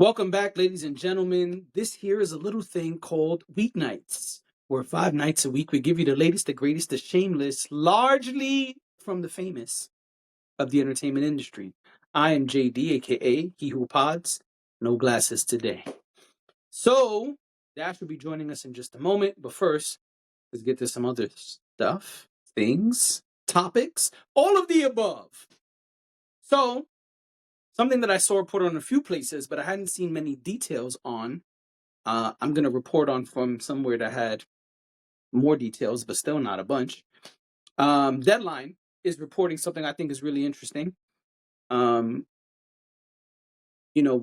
Welcome back, ladies and gentlemen. This here is a little thing called Weeknights, where 5 nights a week we give you the latest, the greatest, the shameless, largely from the famous of the entertainment industry. I am JD, aka He Who Pods, no glasses today. So, Dash will be joining us in just a moment, but first, let's get to some other stuff, things, topics, all of the above. So, something that I saw reported on a few places, but I hadn't seen many details on. I'm going to report on from somewhere that had more details, but still not a bunch. Deadline is reporting something I think is really interesting. We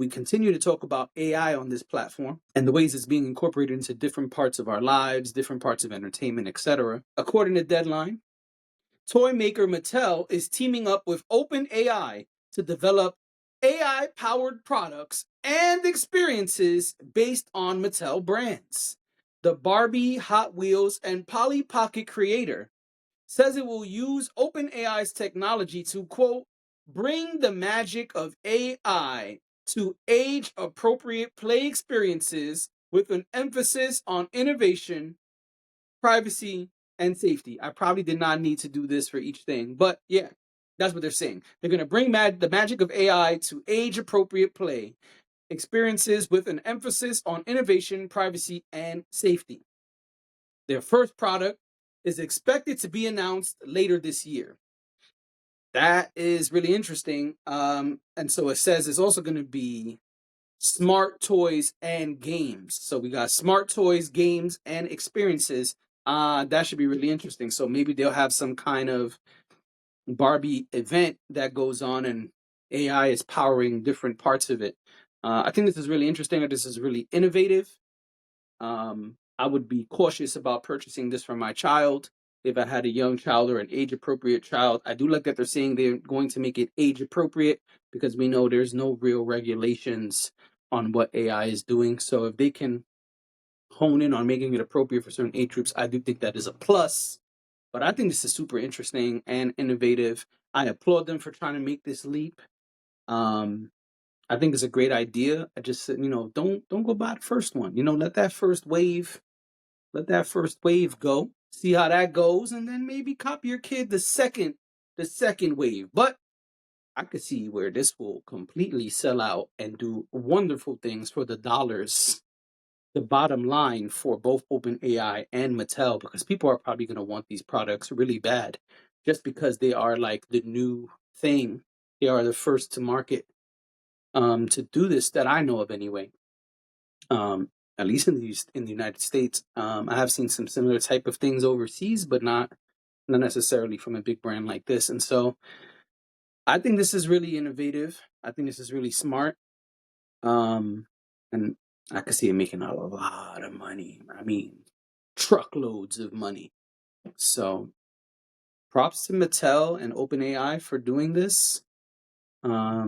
continue to talk about AI on this platform and the ways it's being incorporated into different parts of our lives, different parts of entertainment, etc. According to Deadline, toy maker Mattel is teaming up with OpenAI to develop AI-powered products and experiences based on Mattel brands. The Barbie, Hot Wheels, and Polly Pocket creator says it will use OpenAI's technology to, quote, bring the magic of AI to age-appropriate play experiences with an emphasis on innovation, privacy, and safety. I probably did not need to do this for each thing, but yeah, that's what they're saying. They're going to bring the magic of AI to age-appropriate play experiences with an emphasis on innovation, privacy, and safety. Their first product is expected to be announced later this year. That is really interesting. And so it says it's also going to be smart toys and games. So we got smart toys, games, and experiences. That should be really interesting. So maybe they'll have some kind of Barbie event that goes on and AI is powering different parts of it. I think this is really interesting. This is really innovative. I would be cautious about purchasing this for my child if I had a young child or an age-appropriate child. I do like that they're saying they're going to make it age-appropriate because we know there's no real regulations on what AI is doing. So if they can hone in on making it appropriate for certain age groups, I do think that is a plus. But I think this is super interesting and innovative. I applaud them for trying to make this leap. I think it's a great idea. I just said, don't go buy the first one. Let that first wave go. See how that goes, and then maybe copy your kid the second wave. But I could see where this will completely sell out and do wonderful things for the dollars. The bottom line for both OpenAI and Mattel, because people are probably going to want these products really bad, just because they are like the new thing. They are the first to market to do this that I know of anyway. At least in the United States. I have seen some similar type of things overseas, but not necessarily from a big brand like this. And so I think this is really innovative. I think this is really smart. And I could see it making a lot of money. I mean, truckloads of money. So props to Mattel and OpenAI for doing this. I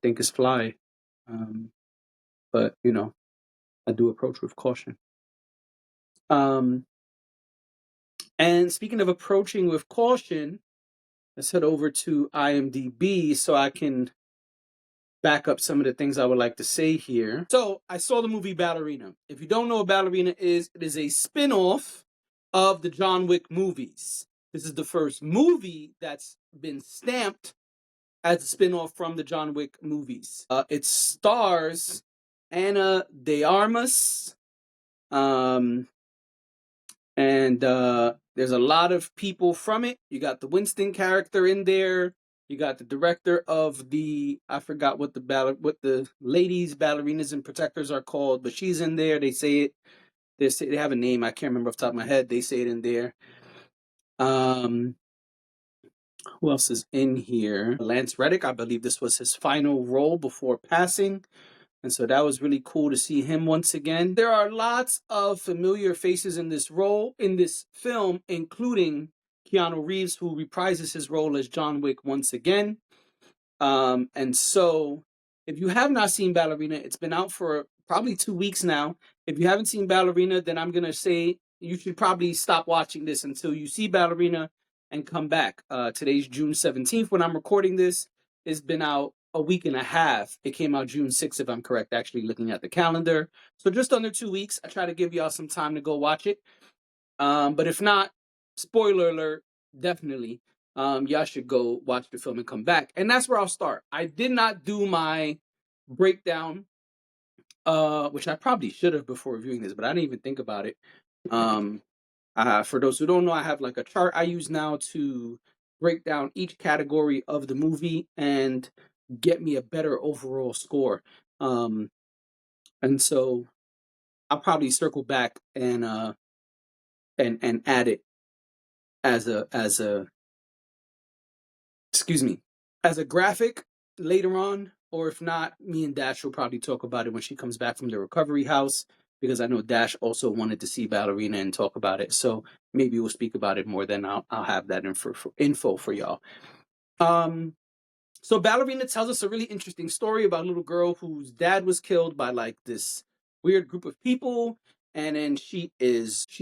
think it's fly. But I do approach with caution. And speaking of approaching with caution, let's head over to IMDb so I can back up some of the things I would like to say here. So I saw the movie Ballerina. If you don't know what Ballerina is, it is a spin-off of the John Wick movies. This is the first movie that's been stamped as a spin-off from the John Wick movies. It stars Ana de Armas, and there's a lot of people from it. You got the Winston character in there. You got the director of I forgot what the ladies ballerinas and protectors are called, but she's in there. They say it. They have a name. I can't remember off the top of my head. They say it in there. Who else is in here? Lance Reddick. I believe this was his final role before passing. And so that was really cool to see him once again. There are lots of familiar faces in this film, including Keanu Reeves, who reprises his role as John Wick once again. And so if you have not seen Ballerina, it's been out for probably 2 weeks now. If you haven't seen Ballerina, then I'm going to say you should probably stop watching this until you see Ballerina and come back. Today's June 17th when I'm recording this. It's been out a week and a half. It came out June 6th, if I'm correct, actually looking at the calendar. So just under 2 weeks. I try to give y'all some time to go watch it. But if not, spoiler alert, definitely, y'all should go watch the film and come back. And that's where I'll start. I did not do my breakdown, which I probably should have before reviewing this, but I didn't even think about it. For those who don't know, I have like a chart I use now to break down each category of the movie and get me a better overall score. And so I'll probably circle back and add it as a excuse me, as a graphic later on, or if not, me and Dash will probably talk about it when she comes back from the recovery house, because I know Dash also wanted to see Ballerina and talk about it. So maybe we'll speak about it more. Then I'll have that info for y'all. So Ballerina tells us a really interesting story about a little girl whose dad was killed by like this weird group of people, and then she's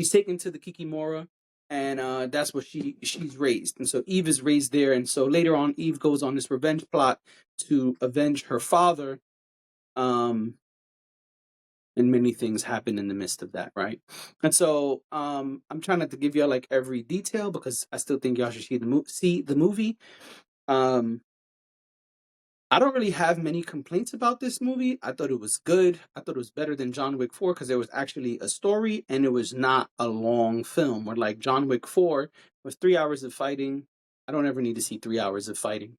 taken to the Kikimora, and that's where she's raised. And so Eve is raised there, and so later on Eve goes on this revenge plot to avenge her father, and many things happen in the midst of that, right? And so I'm trying not to give y'all like every detail because I still think y'all should see the movie. I don't really have many complaints about this movie. I thought it was good. I thought it was better than John Wick 4 because there was actually a story and it was not a long film. Where like John Wick 4 was 3 hours of fighting. I don't ever need to see 3 hours of fighting.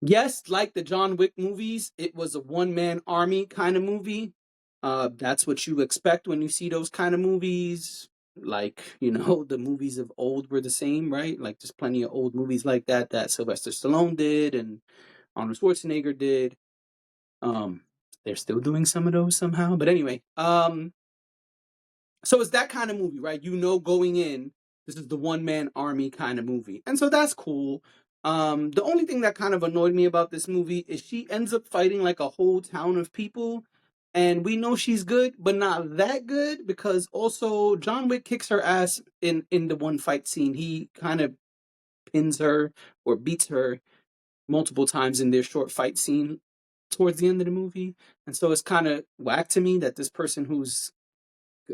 Yes, like the John Wick movies, it was a one-man army kind of movie. That's what you expect when you see those kind of movies. Like, the movies of old were the same, right? Like, there's plenty of old movies like that Sylvester Stallone did and Arnold Schwarzenegger did. They're still doing some of those somehow. But anyway, so it's that kind of movie, right? Going in, this is the one-man army kind of movie. And so that's cool. The only thing that kind of annoyed me about this movie is she ends up fighting like a whole town of people. And we know she's good, but not that good, because also John Wick kicks her ass in the one fight scene. He kind of pins her or beats her multiple times in their short fight scene towards the end of the movie. And so it's kind of whack to me that this person who's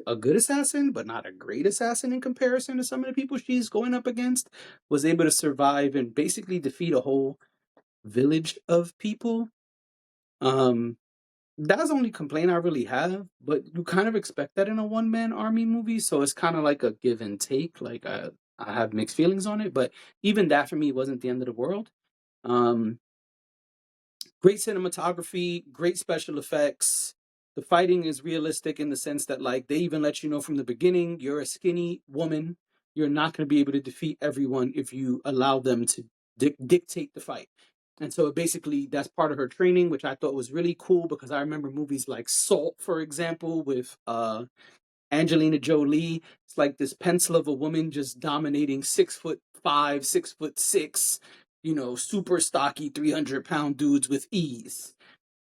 a good assassin, but not a great assassin in comparison to some of the people she's going up against, was able to survive and basically defeat a whole village of people. That's the only complaint I really have, but you kind of expect that in a one-man army movie, so it's kind of like a give and take. Like, I have mixed feelings on it, but even that for me wasn't the end of the world. Great cinematography, great special effects. The fighting is realistic in the sense that, like, they even let you know from the beginning, you're a skinny woman. You're not going to be able to defeat everyone if you allow them to dictate the fight. And so basically that's part of her training, which I thought was really cool, because I remember movies like Salt, for example, with Angelina Jolie. It's like this pencil of a woman just dominating 6'5", 6'6", super stocky 300-pound dudes with ease.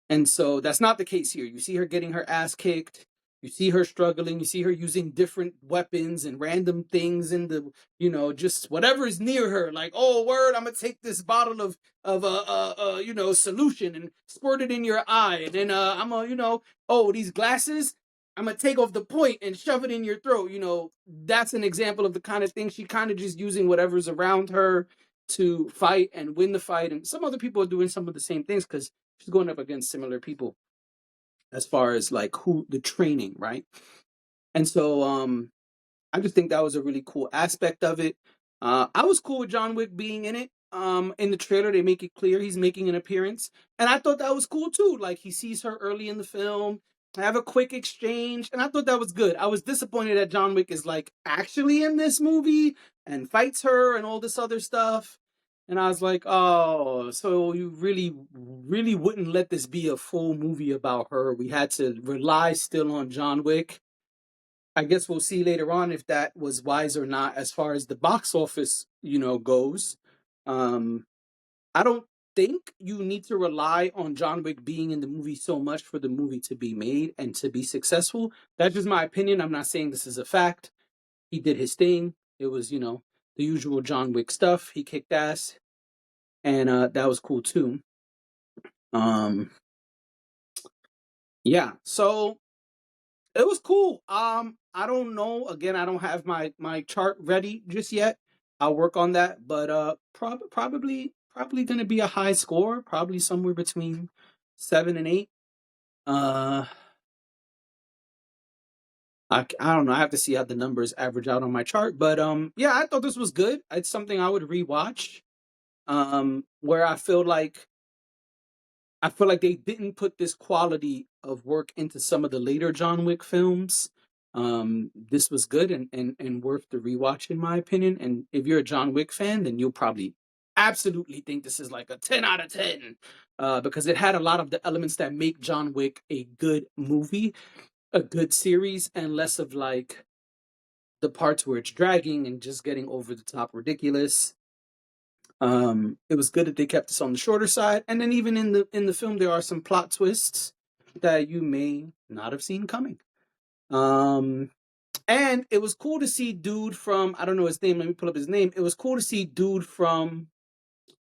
And so that's not the case here. You see her getting her ass kicked. You see her struggling. You see her using different weapons and random things in the, just whatever is near her. Like, oh, word, I'm going to take this bottle of solution and squirt it in your eye. And then I'm going to, oh, these glasses, I'm going to take off the point and shove it in your throat. That's an example of the kind of thing. She kind of just using whatever's around her to fight and win the fight. And some other people are doing some of the same things because she's going up against similar people as far as like the training, right? And so I just think that was a really cool aspect of it. I was cool with John Wick being in it. In the trailer, they make it clear he's making an appearance, and I thought that was cool too. Like, he sees her early in the film, have a quick exchange, and I thought that was good. I was disappointed that John Wick is like actually in this movie and fights her and all this other stuff. And I was like, oh, so you really, really wouldn't let this be a full movie about her. We had to rely still on John Wick. I guess we'll see later on if that was wise or not as far as the box office, goes. I don't think you need to rely on John Wick being in the movie so much for the movie to be made and to be successful. That's just my opinion. I'm not saying this is a fact. He did his thing. It was, the usual John Wick stuff. He kicked ass. and that was cool too. Yeah, so it was cool. I don't know. Again, I don't have my chart ready just yet. I'll work on that, but probably going to be a high score, probably somewhere between 7 and 8. Uh, I don't know. I have to see how the numbers average out on my chart, but yeah, I thought this was good. It's something I would rewatch. Where I feel like they didn't put this quality of work into some of the later John Wick films. This was good and worth the rewatch, in my opinion. And if you're a John Wick fan, then you'll probably absolutely think this is like a 10 out of 10, because it had a lot of the elements that make John Wick a good movie, a good series, and less of like the parts where it's dragging and just getting over the top ridiculous. It was good that they kept this on the shorter side, and then even in the film there are some plot twists that you may not have seen coming. And it was cool to see dude from, I don't know his name, let me pull up his name. It was cool to see dude from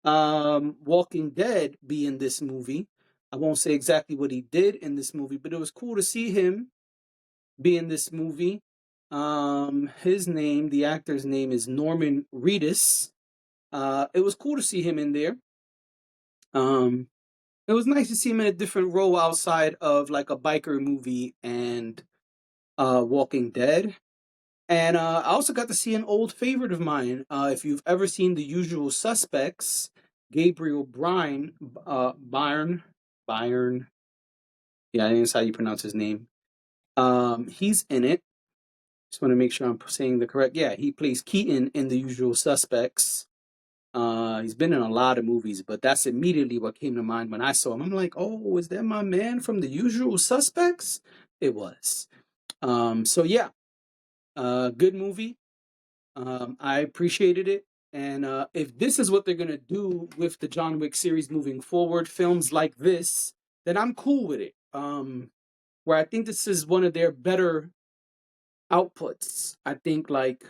Walking Dead be in this movie. I won't say exactly what he did in this movie, but it was cool to see him be in this movie. His name, the actor's name is Norman Reedus. It was cool to see him in there. It was nice to see him in a different role outside of like a biker movie and Walking Dead. And I also got to see an old favorite of mine. If you've ever seen The Usual Suspects, Gabriel Byrne, yeah, I think that's how you pronounce his name. He's in it. Just want to make sure I'm saying the correct. Yeah, he plays Keaton in The Usual Suspects. He's been in a lot of movies, but that's immediately what came to mind when I saw him. I'm like, oh, is that my man from The Usual Suspects? It was. So yeah, good movie. I appreciated it. And if this is what they're gonna do with the John Wick series moving forward, films like this, then I'm cool with it. Where I think this is one of their better outputs. I think like,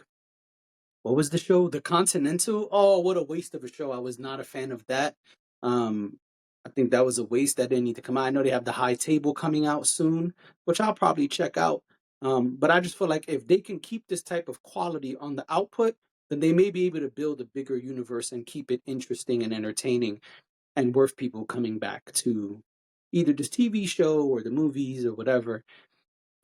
what was the show? The Continental? Oh, what a waste of a show. I was not a fan of that. Um, I think that was a waste that didn't need to come out. I know they have the High Table coming out soon, which I'll probably check out. But I just feel like if they can keep this type of quality on the output, then they may be able to build a bigger universe and keep it interesting and entertaining and worth people coming back to either this TV show or the movies or whatever.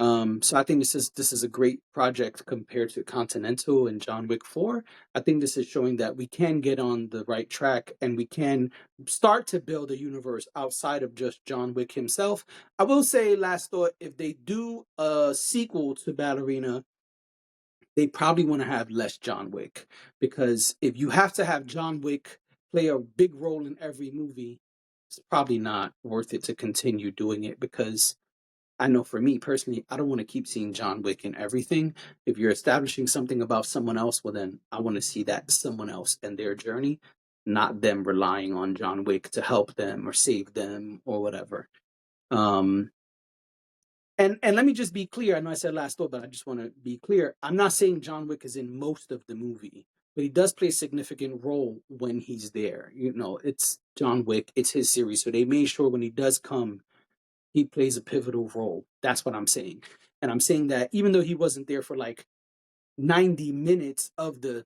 So I think this is a great project compared to Continental and John Wick 4. I think this is showing that we can get on the right track and we can start to build a universe outside of just John Wick himself. I will say, last thought, if they do a sequel to Ballerina, they probably want to have less John Wick, because if you have to have John Wick play a big role in every movie, it's probably not worth it to continue doing it, because I know for me personally, I don't want to keep seeing John Wick in everything. If you're establishing something about someone else, well, then I want to see that someone else and their journey, not them relying on John Wick to help them or save them or whatever. Um, and let me just be clear. I know I said last thought, but I just want to be clear. I'm not saying John Wick is in most of the movie, but he does play a significant role when he's there. You know, it's John Wick, it's his series, so they made sure when he does come, he plays a pivotal role. That's what I'm saying. And I'm saying that even though he wasn't there for like 90 minutes of the,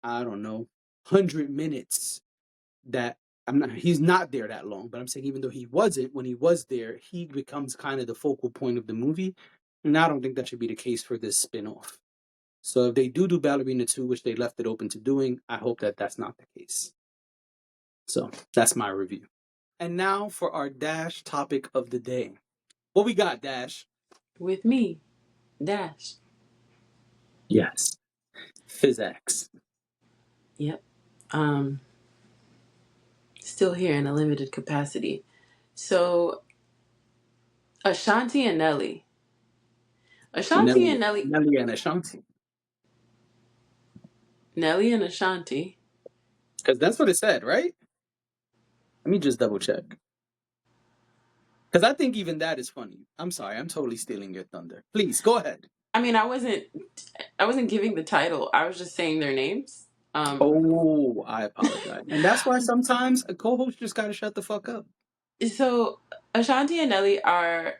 I don't know, 100 minutes that he's not there that long, but I'm saying even though he wasn't, when he was there, he becomes kind of the focal point of the movie. And I don't think that should be the case for this spin-off. So if they do Ballerina 2, which they left it open to doing, I hope that that's not the case. So that's my review. And now for our Dash topic of the day. What we got, Dash? With me, Dash. Yes. Physics. Yep. Still here in a limited capacity. So, Ashanti and Nelly. Ashanti and Nelly. Nelly and Ashanti. Nelly and Ashanti. Because that's what it said, right? Let me just double check. Because I think even that is funny. I'm sorry, I'm totally stealing your thunder. Please, go ahead. I mean, I wasn't giving the title. I was just saying their names. Oh, I apologize. And that's why sometimes a co-host just gotta shut the fuck up. So Ashanti and Nelly are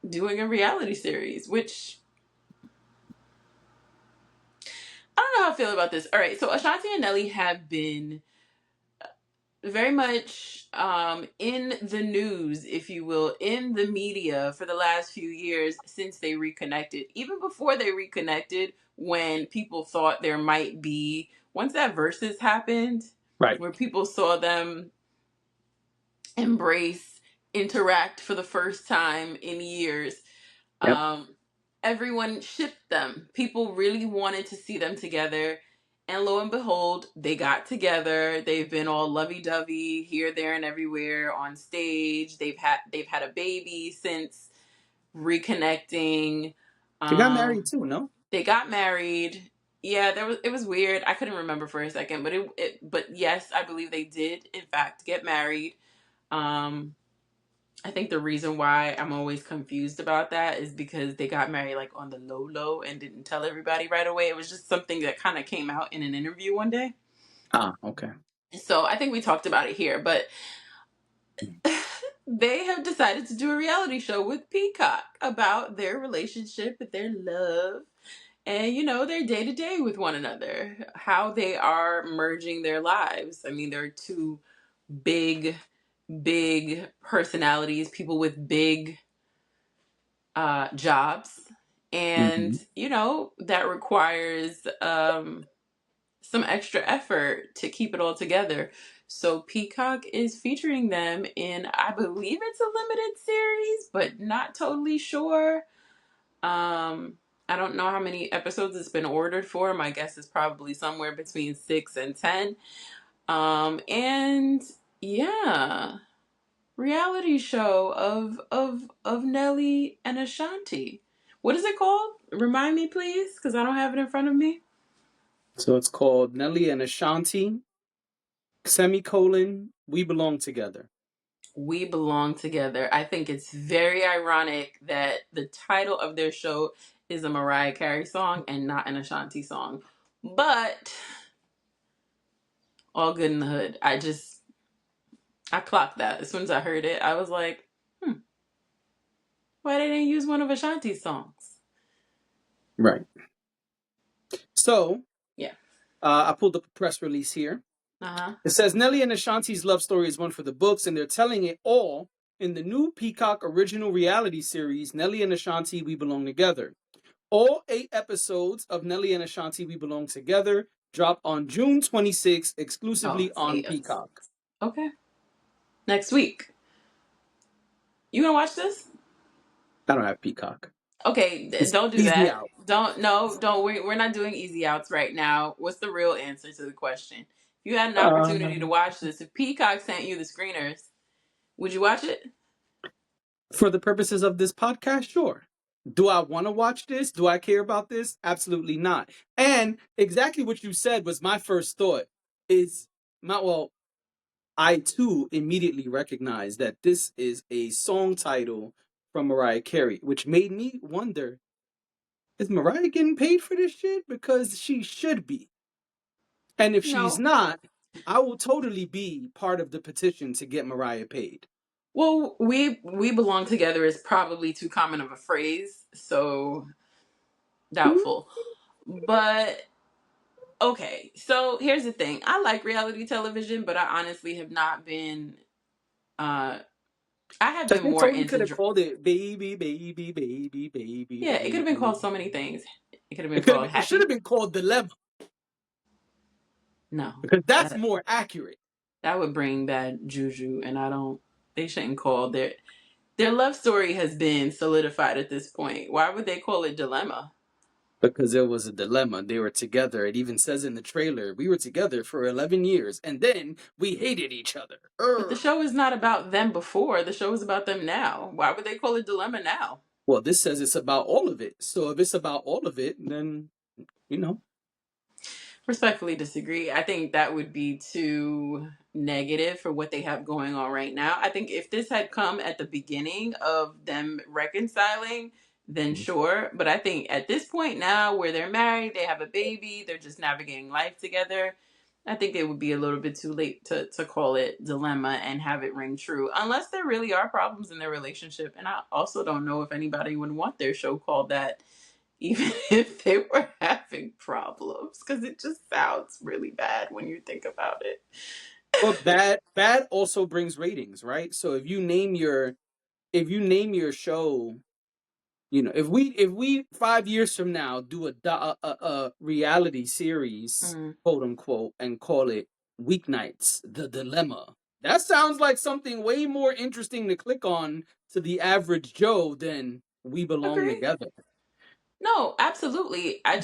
doing a reality series, which I don't know how I feel about this. All right, so Ashanti and Nelly have been very much in the news, if you will, in the media for the last few years since they reconnected. Even before they reconnected, when people thought there might be, once that versus happened, Right. where people saw them embrace, interact for the first time in years, Yep. um, everyone shipped them. People really wanted to see them together. And lo and behold, they got together. They've been all lovey-dovey here, there, and everywhere on stage. They've had a baby since reconnecting. They got married Um, too, no? they got married. Yeah, it was weird. I couldn't remember for a second, but but yes, I believe they did in fact get married. Um, I think the reason why I'm always confused about that is because they got married like on the low low and didn't tell everybody right away. It was just something that kind of came out in an interview one day. Ah, okay. So I think we talked about it here, but they have decided to do a reality show with Peacock about their relationship, their love, and their day to day with one another, how they are merging their lives. I mean, they're two big, big personalities, people with big jobs, and Mm-hmm. that requires some extra effort to keep it all together. So Peacock is featuring them in, I believe it's a limited series, but not totally sure. I don't know how many episodes it's been ordered for. My guess is probably somewhere between 6 and 10. And yeah, reality show of Nelly and Ashanti. What is it called? Remind me, please, because I don't have it in front of me. So it's called Nelly and Ashanti, semicolon, we belong together. We belong together. I think it's very ironic that the title of their show is a Mariah Carey song and not an Ashanti song. But all good in the hood. I clocked that as soon as I heard it. I was like, why they didn't use one of Ashanti's songs? Right. So Yeah. I pulled up a press release here. Uh huh. It says Nelly and Ashanti's love story is one for the books, and they're telling it all in the new Peacock original reality series, Nelly and Ashanti, We Belong Together. All 8 episodes of Nelly and Ashanti, We Belong Together drop on June 26th, Oh, exclusively it's on 8 episodes. Peacock. Okay. Next week. You gonna watch this? I don't have Peacock. Okay, It's don't do easy that. out. Don't no, don't. We're not doing easy outs right now. What's the real answer to the question? If you had an opportunity to Um, watch this, if Peacock sent you the screeners, would you watch it? for the purposes of this podcast, sure. Do I want to watch this? Do I care about this? Absolutely not. And exactly what you said was my first thought is my well, I too immediately recognized that this is a song title from Mariah Carey, which made me wonder, is Mariah getting paid for this shit? Because she should be. And if she's No. not, I will totally be part of the petition to get Mariah paid. Well, we belong together is probably too common of a phrase, so doubtful. But okay, so here's the thing. I like reality television, but I honestly have not been. Uh, I have Like been they more totally into. could have called it baby, baby, baby, baby, Yeah, it could have been baby. called so many things. It could have been It could have called been, it should have Happy. been called Dilemma No, because that's that more accurate. that would bring bad juju, and I don't. They shouldn't call their love story has been solidified at this point. Why would they call it Dilemma? Because there was a dilemma. They were together. It even says in the trailer, we were together for 11 years and then we hated each other. But the Urgh. show is not about them before. The show is about them now. Why would they call it Dilemma now? Well, this says it's about all of it. So if it's about all of it, then, you know. Respectfully disagree. I think that would be too negative for what they have going on right now. I think if this had come at the beginning of them reconciling, then sure. But I think at this point now, where they're married, they have a baby, they're just navigating life together. I think it would be a little bit too late to call it dilemma and have it ring true, unless there really are problems in their relationship. And I also don't know if anybody would want their show called that, even if they were having problems, because it just sounds really bad when you think about it. But bad also brings ratings, right? So if you name your show, if we 5 years from now do a reality series, Mm, quote unquote, and call it Weeknights, the dilemma, that sounds like something way more interesting to click on to the average Joe than We Belong agree. Together. No, absolutely. I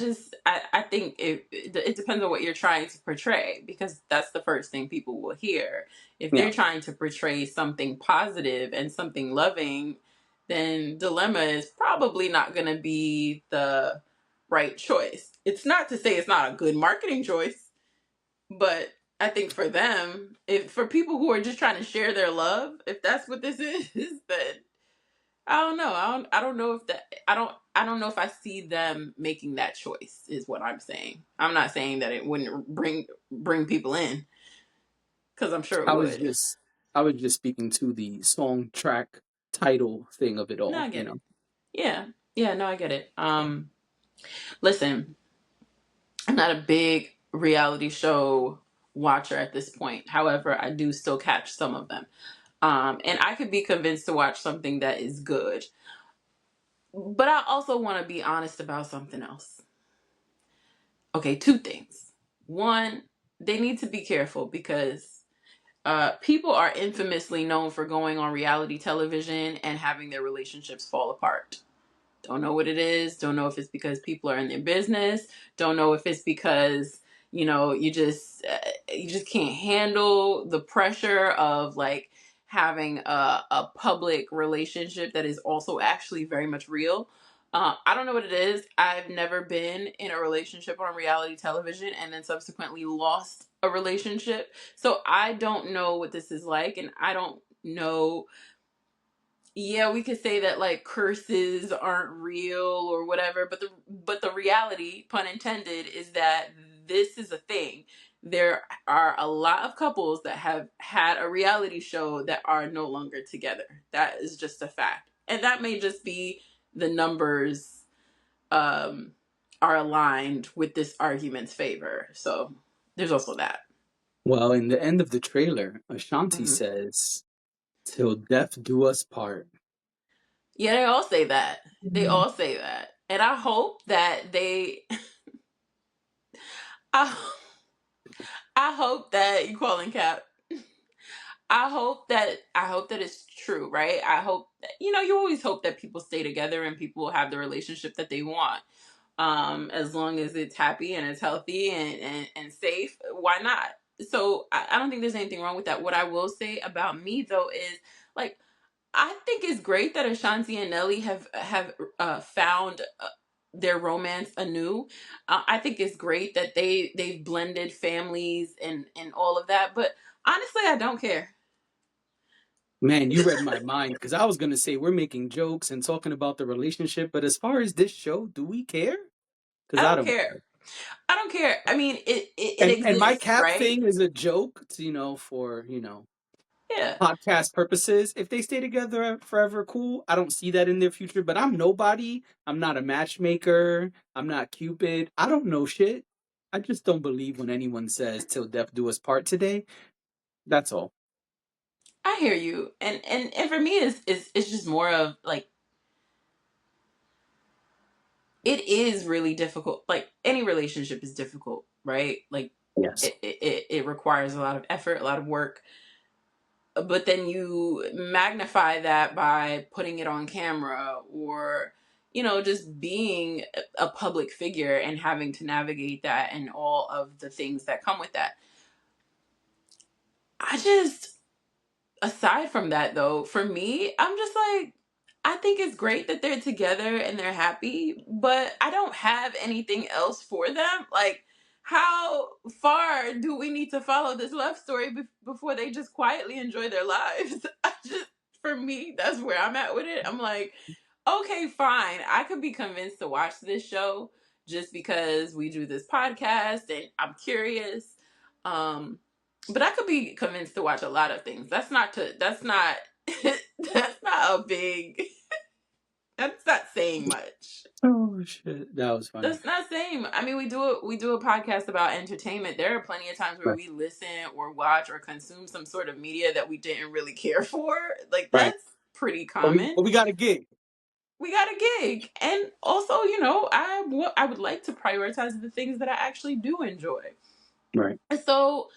think it depends on what you're trying to portray, because that's the first thing people will hear. If Yeah. they're trying to portray something positive and something loving, then dilemma is probably not going to be the right choice. It's not to say it's not a good marketing choice, but I think for them, if for people who are just trying to share their love, if that's what this is, then I don't know. I don't know if that I don't know if I see them making that choice, is what I'm saying. I'm not saying that it wouldn't bring people in, cuz I'm sure it I was would. just I was just speaking to the song track title thing of it No, all, I you get know. it. Yeah. Yeah, no, I get it. Listen, I'm not a big reality show watcher at this point. However, I do still catch some of them. And I could be convinced to watch something that is good. But I also want to be honest about something else. Okay, two things. One, they need to be careful, because people are infamously known for going on reality television and having their relationships fall apart. Don't know what it is. Don't know if it's because people are in their business. Don't know if it's because you just can't handle the pressure of like having a public relationship that is also actually very much real. I don't know what it is. I've never been in a relationship on reality television and then subsequently lost a relationship. So I don't know what this is like, and I don't know. Yeah, we could say that like curses aren't real or whatever, but the reality, pun intended, is that this is a thing. There are a lot of couples that have had a reality show that are no longer together. That is just a fact. And that may just be the numbers um are aligned with this argument's favor. So there's also that. Well, in the end of the trailer, Ashanti Mhm. says, "Till death do us part." Yeah, they all say that. They all say that. And I hope that I, I hope that you calling cap. I hope that it's true, right? I hope that, you always hope that people stay together and people will have the relationship that they want. As long as it's happy and it's healthy and safe, why not? So I don't think there's anything wrong with that. What I will say about me though is, like, I think it's great that Ashanti and Nelly have found their romance anew. I think it's great that they've blended families and all of that. But honestly, I don't care. Man, you read my mind because I was gonna say we're making jokes and talking about the relationship, but as far as this show, do we care? Because I I don't don't care. care. I don't care. I mean, it And my exists, cap right? thing is a joke, for Yeah. podcast purposes. If they stay together forever, cool. I don't see that in their future, but I'm nobody. I'm not a matchmaker. I'm not Cupid. I don't know shit. I just don't believe when anyone says "till death do us part" today. That's all. I hear you, and for me, it's just more of like, it is really difficult. Like, any relationship is difficult, right? Like, Yes. it requires a lot of effort, a lot of work, but then you magnify that by putting it on camera, or just being a public figure and having to navigate that and all of the things that come with that. I just Aside from that, though, for me, I'm just like, I think it's great that they're together and they're happy, but I don't have anything else for them. Like, how far do we need to follow this love story before they just quietly enjoy their lives? For me, that's where I'm at with it. I'm like, Okay, fine. I could be convinced to watch this show just because we do this podcast and I'm curious. Um, but I could be convinced to watch a lot of things. That's not that's not a big that's not saying much. Oh shit, that was funny. That's not saying. I mean, we do a podcast about entertainment. There are plenty of times where Right, we listen or watch or consume some sort of media that we didn't really care for. Like right. that's pretty But we common. but we got a gig. We got a gig, and also, I would like to prioritize the things that I actually do enjoy. Right. And so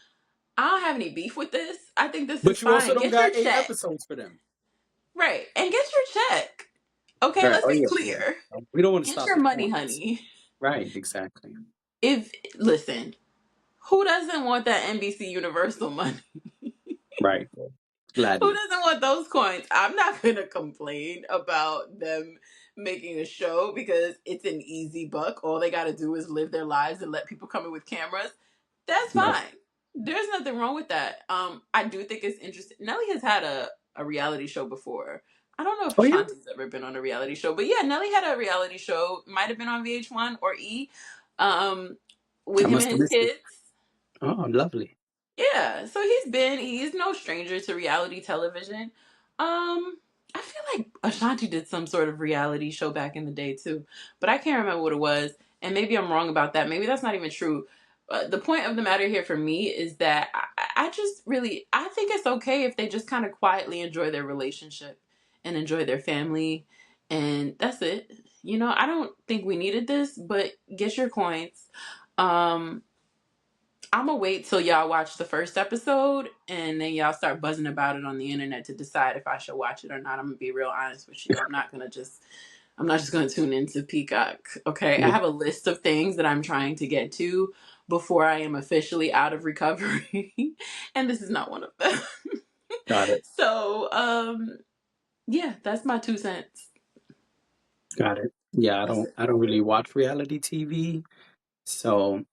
I don't have any beef with this. I think this is But you also fine. don't Get your got 8 check, episodes for them. right? And get your check. Okay, Right. let's Oh be yeah. clear. We don't want to Get stop your the money, coins. honey. Right. Exactly. If listen, who doesn't want that NBC Universal money? Right. Who Gladly. doesn't want those coins? I'm not gonna complain about them making a show because it's an easy buck. All they gotta do is live their lives and let people come in with cameras. That's Right. fine. There's nothing wrong with that. I do think it's interesting. Nelly has had a reality show before. I don't know if Oh yeah. Ashanti's ever been on a reality show, but yeah, Nelly had a reality show. Might have been on VH1 or E, um, I with him must and have his missed it. kids. Oh, lovely. Yeah, so he's no stranger to reality television. I feel like Ashanti did some sort of reality show back in the day too, but I can't remember what it was, and maybe I'm wrong about that. Maybe that's not even true. The point of the matter here for me is that I just really I think it's okay if they just kind of quietly enjoy their relationship and enjoy their family, and that's it. I don't think we needed this, but get your coins. Um, I'm gonna wait till y'all watch the first episode and then y'all start buzzing about it on the internet to decide if I should watch it or not. I'm gonna be real honest with you. I'm not just gonna tune into Peacock. Okay. I Yeah. have a list of things that I'm trying to get to before I am officially out of recovery. And this is not one of them. Got it. So, yeah, that's my 2 cents. Got it. Yeah. I That's don't. it. I don't really watch reality TV. So,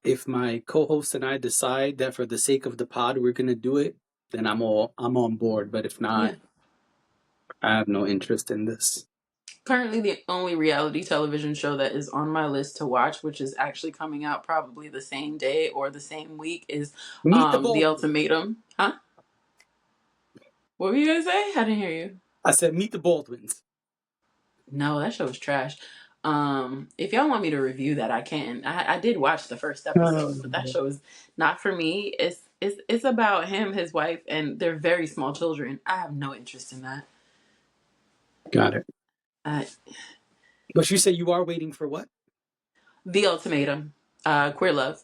if my co-host and I decide that for the sake of the pod we're gonna do it, then I'm on board. But if Yeah. not, I have no interest in this. Currently, the only reality television show that is on my list to watch, which is actually coming out probably the same day or the same week, is Meet the The Baldwin. Ultimatum. Huh? What were you gonna say? I didn't hear you. I said Meet the Baldwins. No, that show was trash. If y'all want me to review that, I can. I did watch the first Oh, episode, but that show is not for me. It's about him, his wife, and their very small children. I have no interest in that. got it. Uh, But you say you are waiting for what? the Ultimatum, Queer Love,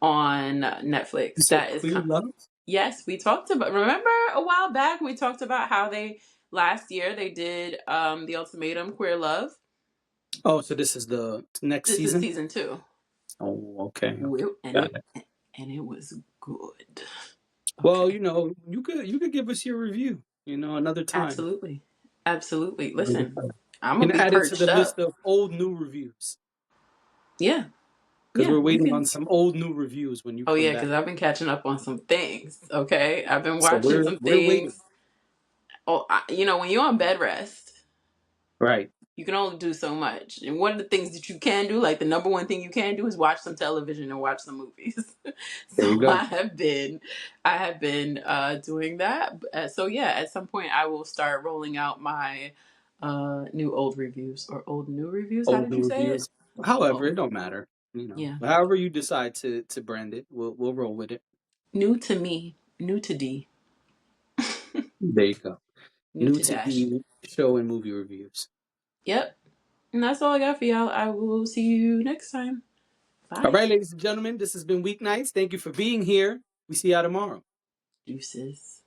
on You Netflix. said That is Queer Love? Yes, we talked about. Remember a while back we talked about how they last year they did the Ultimatum Queer Love. Oh, so this is the next This is season? season 2. Oh, okay, okay. Well, and Got it it. and it was good. Well, Okay, you could give us your review, another time. absolutely, absolutely. Another Listen, time. I'm You gonna can be add it to the perched list up. of old new reviews Yeah, because yeah, we're we waiting on can. some old new reviews when you Oh come yeah, back. because I've been catching up on some things. Okay, I've been So watching we're some we're waiting. things. Oh, when you're on bed rest. Right. You can only do so much. And one of the things that you can do, like the number one thing you can do is watch some television and watch some movies. There you So go. I have been doing that. So yeah, at some point I will start rolling out my new old reviews or old new reviews. How Old did new you say it? reviews. However, Oh, it don't matter. yeah. However you decide to brand it, we'll roll with it. New to me, new to D, There you go. new New to to Dash. the show and movie reviews. Yep. And that's all I got for y'all. I will see you next time. All Bye. right, ladies and gentlemen, this has been Weeknights. Thank you for being here. We see y'all tomorrow. Deuces.